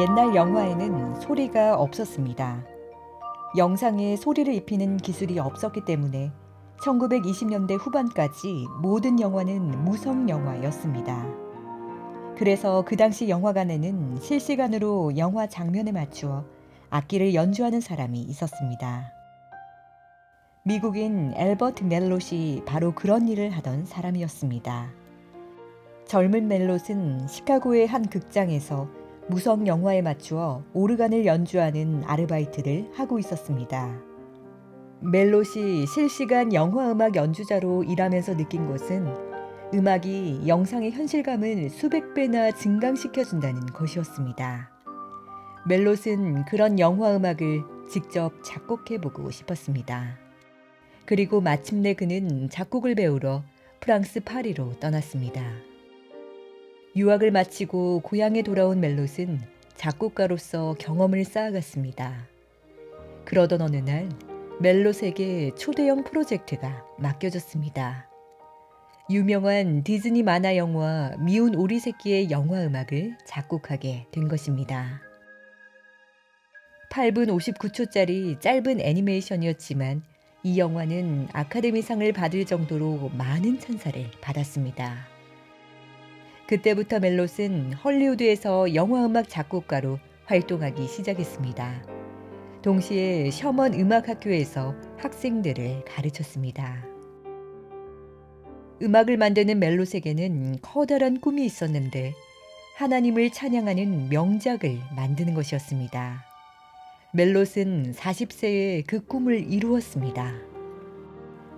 옛날 영화에는 소리가 없었습니다. 영상에 소리를 입히는 기술이 없었기 때문에 1920년대 후반까지 모든 영화는 무성 영화였습니다. 그래서 그 당시 영화관에는 실시간으로 영화 장면에 맞추어 악기를 연주하는 사람이 있었습니다. 미국인 앨버트 멜롯이 바로 그런 일을 하던 사람이었습니다. 젊은 멜롯은 시카고의 한 극장에서 무성 영화에 맞추어 오르간을 연주하는 아르바이트를 하고 있었습니다. 멜롯이 실시간 영화음악 연주자로 일하면서 느낀 것은 음악이 영상의 현실감을 수백 배나 증강시켜준다는 것이었습니다. 멜롯은 그런 영화음악을 직접 작곡해보고 싶었습니다. 그리고 마침내 그는 작곡을 배우러 프랑스 파리로 떠났습니다. 유학을 마치고 고향에 돌아온 멜롯은 작곡가로서 경험을 쌓아갔습니다. 그러던 어느 날 멜롯에게 초대형 프로젝트가 맡겨졌습니다. 유명한 디즈니 만화 영화 미운 오리 새끼의 영화 음악을 작곡하게 된 것입니다. 8분 59초짜리 짧은 애니메이션이었지만 이 영화는 아카데미상을 받을 정도로 많은 찬사를 받았습니다. 그때부터 멜롯은 헐리우드에서 영화음악 작곡가로 활동하기 시작했습니다. 동시에 셔먼 음악학교에서 학생들을 가르쳤습니다. 음악을 만드는 멜롯에게는 커다란 꿈이 있었는데 하나님을 찬양하는 명작을 만드는 것이었습니다. 멜롯은 40세에 그 꿈을 이루었습니다.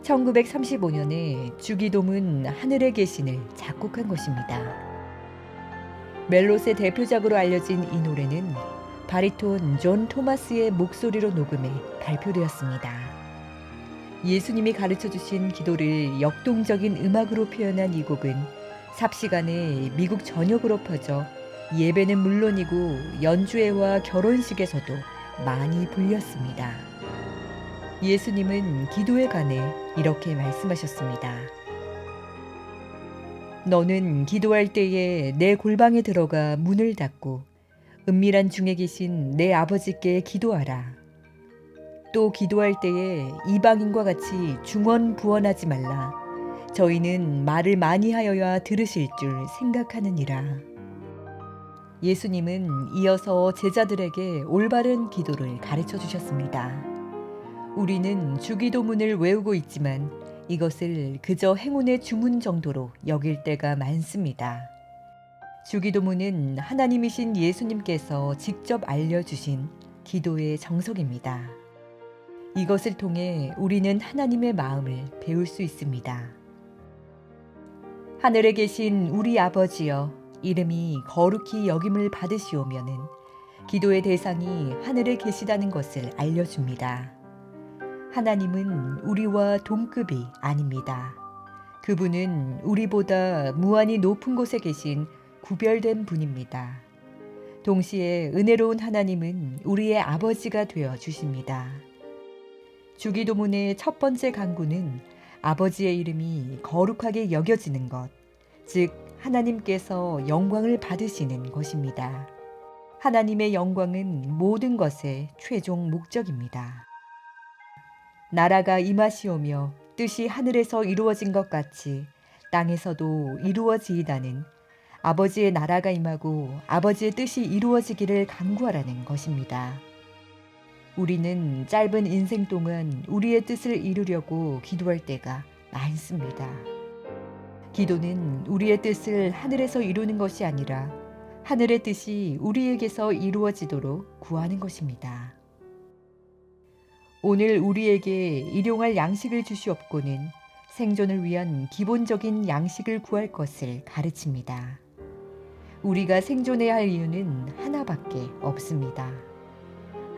1935년에 주기도문 하늘에 계신을 작곡한 것입니다. 멜롯의 대표작으로 알려진 이 노래는 바리톤 존 토마스의 목소리로 녹음해 발표되었습니다. 예수님이 가르쳐주신 기도를 역동적인 음악으로 표현한 이 곡은 삽시간에 미국 전역으로 퍼져 예배는 물론이고 연주회와 결혼식에서도 많이 불렸습니다. 예수님은 기도에 관해 이렇게 말씀하셨습니다. 너는 기도할 때에 내 골방에 들어가 문을 닫고 은밀한 중에 계신 내 아버지께 기도하라. 또 기도할 때에 이방인과 같이 중언부언하지 말라. 저희는 말을 많이 하여야 들으실 줄 생각하느니라. 예수님은 이어서 제자들에게 올바른 기도를 가르쳐 주셨습니다. 우리는 주기도문을 외우고 있지만 이것을 그저 행운의 주문 정도로 여길 때가 많습니다. 주기도문은 하나님이신 예수님께서 직접 알려주신 기도의 정석입니다. 이것을 통해 우리는 하나님의 마음을 배울 수 있습니다. 하늘에 계신 우리 아버지여, 이름이 거룩히 여김을 받으시오면은 기도의 대상이 하늘에 계시다는 것을 알려줍니다. 하나님은 우리와 동급이 아닙니다. 그분은 우리보다 무한히 높은 곳에 계신 구별된 분입니다. 동시에 은혜로운 하나님은 우리의 아버지가 되어 주십니다. 주기도문의 첫 번째 간구는 아버지의 이름이 거룩하게 여겨지는 것, 즉 하나님께서 영광을 받으시는 것입니다. 하나님의 영광은 모든 것의 최종 목적입니다. 나라가 임하시오며 뜻이 하늘에서 이루어진 것 같이 땅에서도 이루어지이다는 아버지의 나라가 임하고 아버지의 뜻이 이루어지기를 간구하라는 것입니다. 우리는 짧은 인생 동안 우리의 뜻을 이루려고 기도할 때가 많습니다. 기도는 우리의 뜻을 하늘에서 이루는 것이 아니라 하늘의 뜻이 우리에게서 이루어지도록 구하는 것입니다. 오늘 우리에게 일용할 양식을 주시옵고는 생존을 위한 기본적인 양식을 구할 것을 가르칩니다. 우리가 생존해야 할 이유는 하나밖에 없습니다.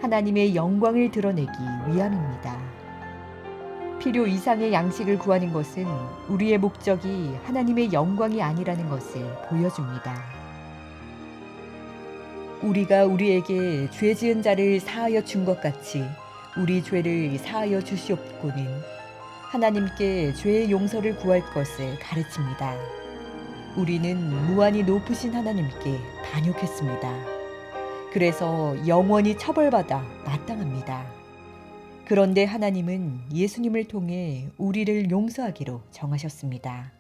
하나님의 영광을 드러내기 위함입니다. 필요 이상의 양식을 구하는 것은 우리의 목적이 하나님의 영광이 아니라는 것을 보여줍니다. 우리가 우리에게 죄 지은 자를 사하여 준 것 같이 우리 죄를 사하여 주시옵고는 하나님께 죄의 용서를 구할 것을 가르칩니다. 우리는 무한히 높으신 하나님께 반역했습니다. 그래서 영원히 처벌받아 마땅합니다. 그런데 하나님은 예수님을 통해 우리를 용서하기로 정하셨습니다.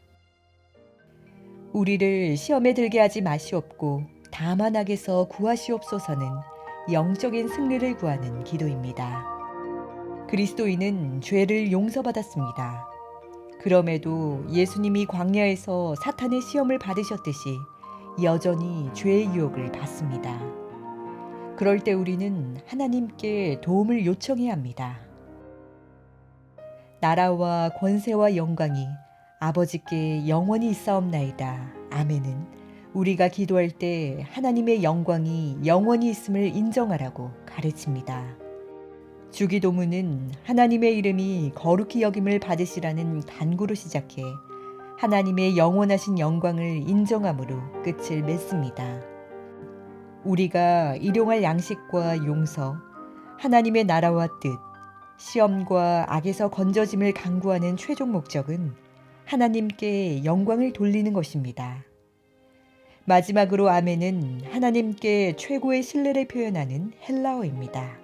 우리를 시험에 들게 하지 마시옵고 다만 악에서 구하시옵소서는 영적인 승리를 구하는 기도입니다. 그리스도인은 죄를 용서받았습니다. 그럼에도 예수님이 광야에서 사탄의 시험을 받으셨듯이 여전히 죄의 유혹을 받습니다. 그럴 때 우리는 하나님께 도움을 요청해야 합니다. 나라와 권세와 영광이 아버지께 영원히 있사옵나이다. 아멘은 우리가 기도할 때 하나님의 영광이 영원히 있음을 인정하라고 가르칩니다. 주기도문은 하나님의 이름이 거룩히 여김을 받으시라는 간구로 시작해 하나님의 영원하신 영광을 인정함으로 끝을 맺습니다. 우리가 일용할 양식과 용서, 하나님의 나라와 뜻, 시험과 악에서 건져짐을 강구하는 최종 목적은 하나님께 영광을 돌리는 것입니다. 마지막으로 아멘은 하나님께 최고의 신뢰를 표현하는 헬라어입니다.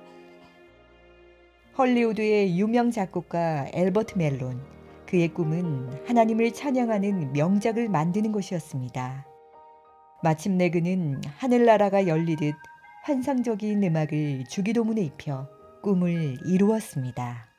헐리우드의 유명 작곡가 엘버트 멜론, 그의 꿈은 하나님을 찬양하는 명작을 만드는 것이었습니다. 마침내 그는 하늘나라가 열리듯 환상적인 음악을 주기도문에 입혀 꿈을 이루었습니다.